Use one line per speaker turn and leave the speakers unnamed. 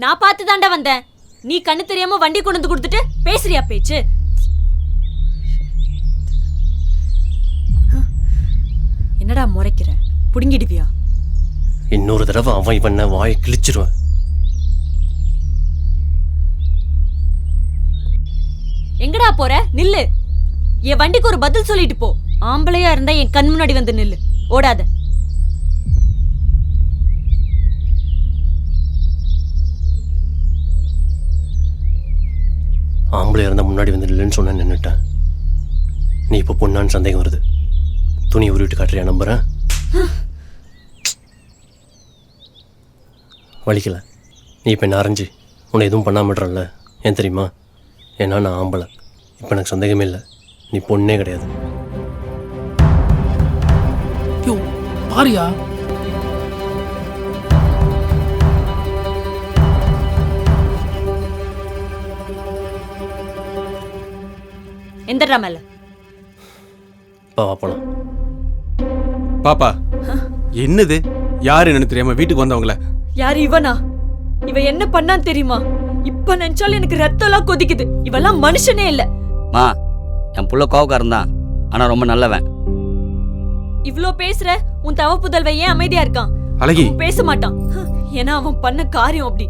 நான் பார்த்து தாண்டா வந்தேன். நீ கண்ணு தெரியாம வண்டி கொண்டு வந்து கொடுத்துட்டு பேசுறியா பேச்சு? என்னடா முறைக்கிற? புடுங்கிடுவியா?
இன்னொரு தடவை அவன் இவன வாயை கிழிச்சிருவேன்.
எங்கடா போற? நில்லு. என் வண்டிக்கு ஒரு பதில் சொல்லிட்டு போ. ஆம்பளையா இருந்தா என் கண் முன்னாடி வந்து நில்லு. ஓடாத.
ஆம்பளை இருந்தா முன்னாடி வந்து இல்லைன்னு சொன்ன நின்றுட்டேன். நீ இப்போ பொண்ணான்னு சந்தேகம் வருது. துணியை உருவிட்டு காட்டுறியா? நம்புறேன். வலிக்கல. நீ இப்போ என்ன அரைஞ்சி உன்னை எதுவும் பண்ணாமட்றல. ஏன் தெரியுமா? ஏன்னா நான் ஆம்பளை. இப்போ எனக்கு சந்தேகமே இல்லை. நீ பொண்ணே கிடையாது.
பாரியா
எந்தடா மேல?
வா போலாம்.
பாப்பா என்னது? யாரு என்னன்னு தெரியாம வீட்டுக்கு வந்தவங்கள?
யாரு இவனா? இவ என்ன பண்ணான்னு தெரியுமா? இப்ப நினைச்சாலும் எனக்கு ரத்தம்லாம் கொதிக்குது. இவெல்லாம் மனுஷனே இல்ல.
மா, என் புள்ள கோவக்காரன் தான், ஆனா ரொம்ப நல்லவன்.
இவ்ளோ பேசுற உன் தவ புதல்வன் ஏன் அமைதியா இருக்கான்?
அழகி
பேச மாட்டான். ஏன்னா அவன் பண்ண காரியம் அப்படி.